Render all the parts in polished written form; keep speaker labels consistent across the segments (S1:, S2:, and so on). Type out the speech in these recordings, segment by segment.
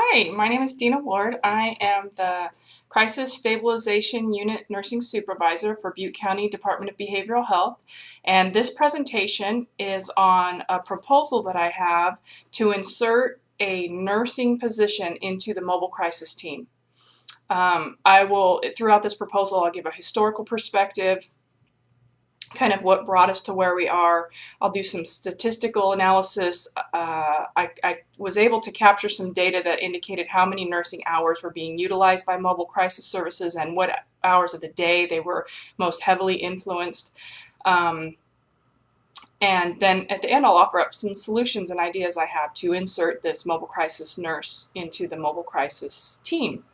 S1: Hi, my name is Dina Ward. I am the Crisis Stabilization Unit Nursing Supervisor for Butte County Department of Behavioral Health, and this presentation is on a proposal that I have to insert a nursing position into the mobile crisis team. Throughout this proposal, I'll give a historical perspective, kind of what brought us to where we are. I'll do some statistical analysis. I was able to capture some data that indicated how many nursing hours were being utilized by mobile crisis services and what hours of the day they were most heavily influenced. And then at the end, I'll offer up some solutions and ideas I have to insert this mobile crisis nurse into the mobile crisis team.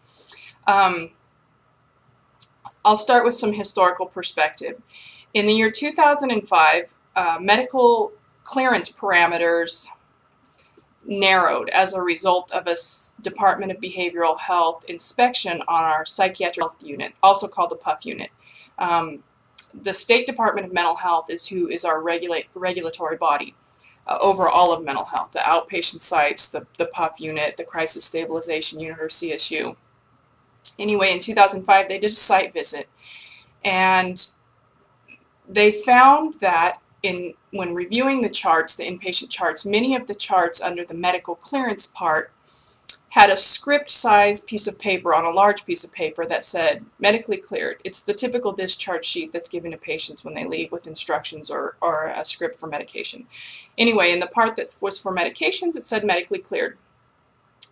S1: I'll start with some historical perspective. In the year 2005, medical clearance parameters narrowed as a result of a Department of Behavioral Health inspection on our psychiatric health unit, also called the PUF unit. The State Department of Mental Health is our regulatory body over all of mental health, the outpatient sites, the PUF unit, the Crisis Stabilization Unit, or CSU. Anyway, in 2005, they did a site visit, and they found that when reviewing the charts, the inpatient charts, many of the charts under the medical clearance part had a script-sized piece of paper on a large piece of paper that said medically cleared. It's the typical discharge sheet that's given to patients when they leave with instructions or a script for medication. Anyway, in the part that was for medications, it said medically cleared.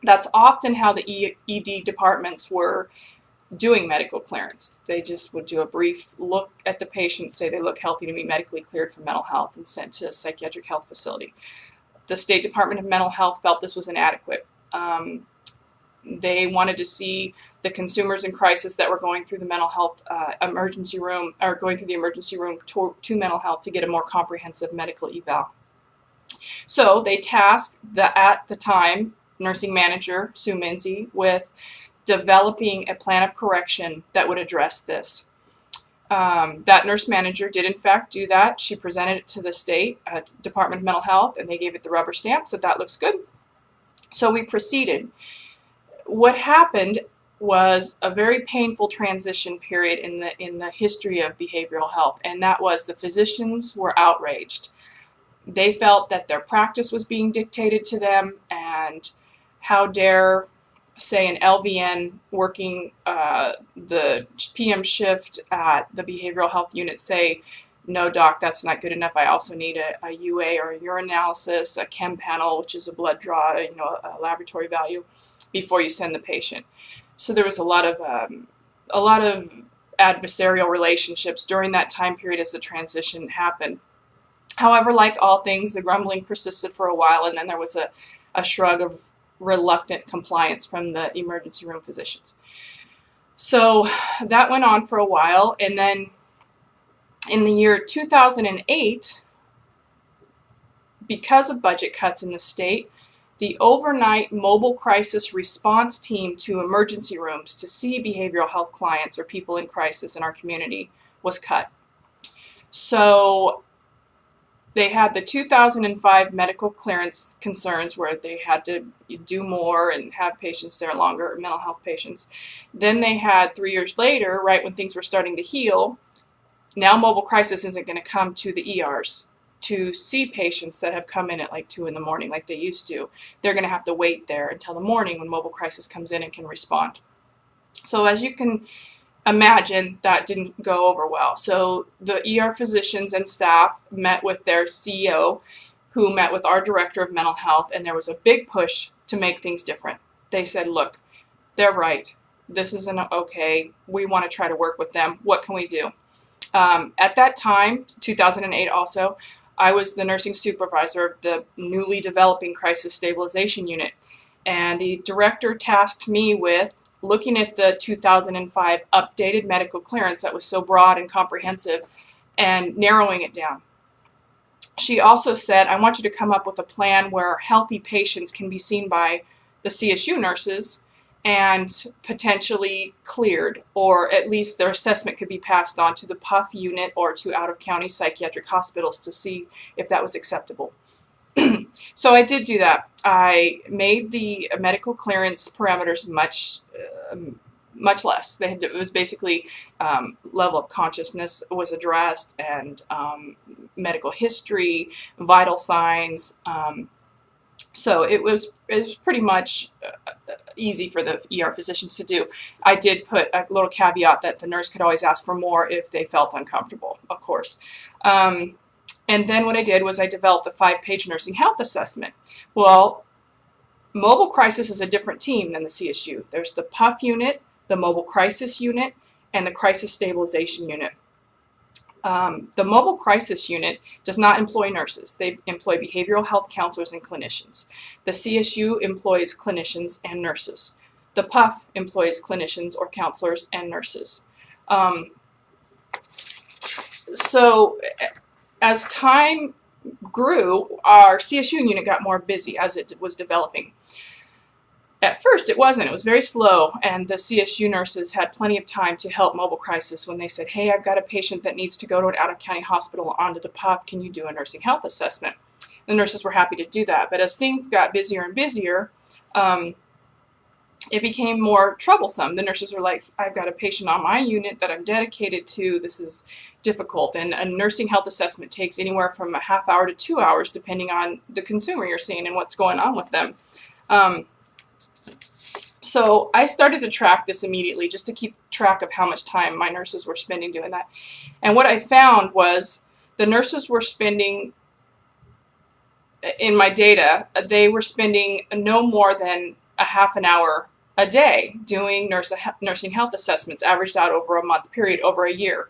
S1: That's often how the ED departments were doing medical clearance. They just would do a brief look at the patient, say they look healthy to be medically cleared for mental health, and sent to a psychiatric health facility. The State Department of Mental Health felt this was inadequate. They wanted to see the consumers in crisis that were going through the mental health emergency room, or going through the emergency room to mental health, to get a more comprehensive medical eval. So they tasked at the time, nursing manager Sue Minzy with developing a plan of correction that would address this. That nurse manager did in fact do that. She presented it to the state Department of Mental Health, and they gave it the rubber stamp, said that looks good. So we proceeded. What happened was a very painful transition period in the history of behavioral health, and that was the physicians were outraged. They felt that their practice was being dictated to them, and how dare, say, an LVN working the PM shift at the behavioral health unit say, no doc, that's not good enough. I also need a UA, or a urine analysis, a chem panel, which is a blood draw, a laboratory value, before you send the patient. So there was a lot of adversarial relationships during that time period as the transition happened. However, like all things, the grumbling persisted for a while, and then there was a shrug of reluctant compliance from the emergency room physicians. So that went on for a while, and then in the year 2008, because of budget cuts in the state, the overnight mobile crisis response team to emergency rooms to see behavioral health clients or people in crisis in our community was cut. So they had the 2005 medical clearance concerns where they had to do more and have patients there longer, mental health patients. Then they had 3 years later, right when things were starting to heal, now mobile crisis isn't going to come to the ERs to see patients that have come in at like 2 in the morning like they used to. They're going to have to wait there until the morning when mobile crisis comes in and can respond. So as you can imagine, that didn't go over well. So the ER physicians and staff met with their CEO, who met with our director of mental health, and there was a big push to make things different. They said, look, they're right. This isn't okay. We want to try to work with them. What can we do? At that time, 2008 also, I was the nursing supervisor of the newly developing Crisis Stabilization Unit, and the director tasked me with looking at the 2005 updated medical clearance that was so broad and comprehensive and narrowing it down. She also said, I want you to come up with a plan where healthy patients can be seen by the CSU nurses and potentially cleared, or at least their assessment could be passed on to the PUF unit or to out-of-county psychiatric hospitals to see if that was acceptable. So I did do that. I made the medical clearance parameters much less. It was basically level of consciousness was addressed, and medical history, vital signs. So it was pretty much easy for the ER physicians to do. I did put a little caveat that the nurse could always ask for more if they felt uncomfortable, of course. And then what I did was I developed a 5-page nursing health assessment. Well, Mobile Crisis is a different team than the CSU. There's the PUF unit, the Mobile Crisis unit, and the Crisis Stabilization unit. The Mobile Crisis unit does not employ nurses. They employ behavioral health counselors and clinicians. The CSU employs clinicians and nurses. The PUF employs clinicians or counselors and nurses. So as time grew, our CSU unit got more busy as it was developing. At first, it wasn't. It was very slow, and the CSU nurses had plenty of time to help Mobile Crisis when they said, hey, I've got a patient that needs to go to an out-of-county hospital onto the PUF. Can you do a nursing health assessment? The nurses were happy to do that, but as things got busier and busier, it became more troublesome. The nurses were like, I've got a patient on my unit that I'm dedicated to. This is difficult, and a nursing health assessment takes anywhere from a half hour to 2 hours, depending on the consumer you're seeing and what's going on with them. So I started to track this immediately just to keep track of how much time my nurses were spending doing that. And what I found was the nurses were spending, in my data, they were spending no more than a half an hour a day doing nursing health assessments, averaged out over a month period, over a year.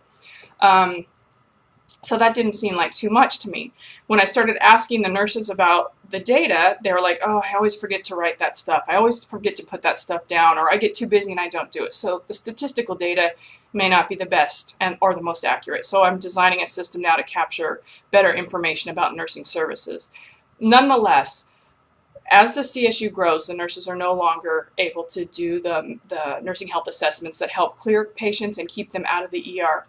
S1: So that didn't seem like too much to me. When I started asking the nurses about the data, they were like, oh, I always forget to write that stuff. I always forget to put that stuff down, or I get too busy and I don't do it. So the statistical data may not be the best or the most accurate. So I'm designing a system now to capture better information about nursing services. Nonetheless, as the CSU grows, the nurses are no longer able to do the nursing health assessments that help clear patients and keep them out of the ER.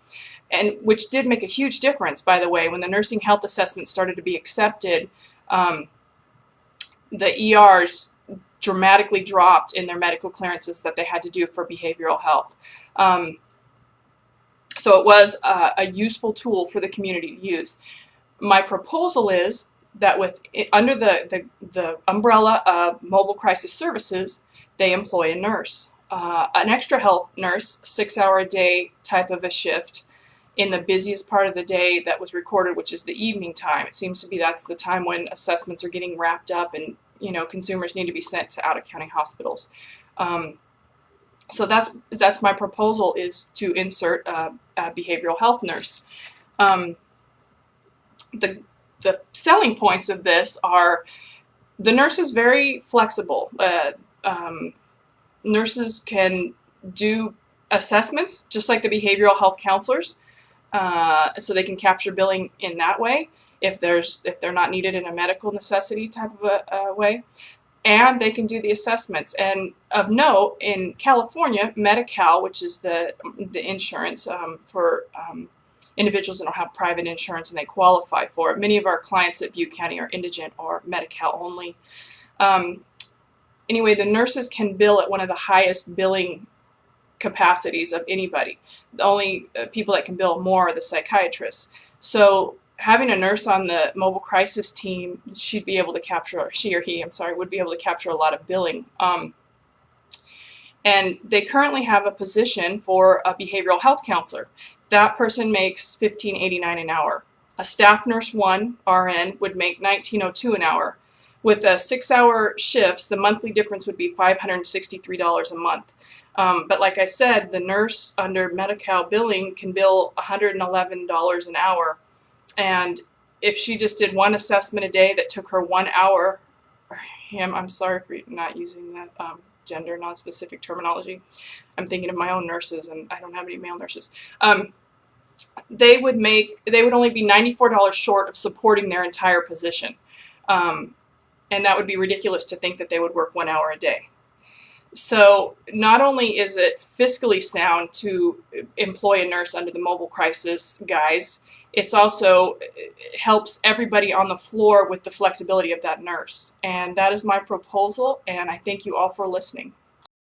S1: And which did make a huge difference, by the way. When the nursing health assessments started to be accepted, the ERs dramatically dropped in their medical clearances that they had to do for behavioral health. So it was a useful tool for the community to use. My proposal is that under the umbrella of Mobile Crisis Services, they employ a nurse, an extra help nurse, 6-hour-a-day type of a shift, in the busiest part of the day that was recorded, which is the evening time. It seems to be that's the time when assessments are getting wrapped up and consumers need to be sent to out-of-county hospitals. So that's my proposal, is to insert a behavioral health nurse. The selling points of this are the nurse is very flexible. Nurses can do assessments just like the behavioral health counselors. So they can capture billing in that way if they're not needed in a medical necessity type of a way, and they can do the assessments. And of note, in California, Medi-Cal, which is the insurance for individuals that don't have private insurance and they qualify for it. Many of our clients at Butte County are indigent or Medi-Cal only. Anyway, the nurses can bill at one of the highest billing capacities of anybody. The only people that can bill more are the psychiatrists. So having a nurse on the Mobile Crisis team, she'd be able to capture, or she or he, I'm sorry, would be able to capture a lot of billing. And they currently have a position for a behavioral health counselor. That person makes $15.89 an hour. A staff nurse 1 RN would make $19.02 an hour. With 6-hour shifts, the monthly difference would be $563 a month. But like I said, the nurse under Medi-Cal billing can bill $111 an hour. And if she just did one assessment a day that took her 1 hour, or him, I'm sorry for not using that gender non-specific terminology. I'm thinking of my own nurses, and I don't have any male nurses. They would only be $94 short of supporting their entire position. And that would be ridiculous to think that they would work 1 hour a day. So not only is it fiscally sound to employ a nurse under the Mobile Crisis guys, It's also it helps everybody on the floor with the flexibility of that nurse. And that is my proposal, and I thank you all for listening.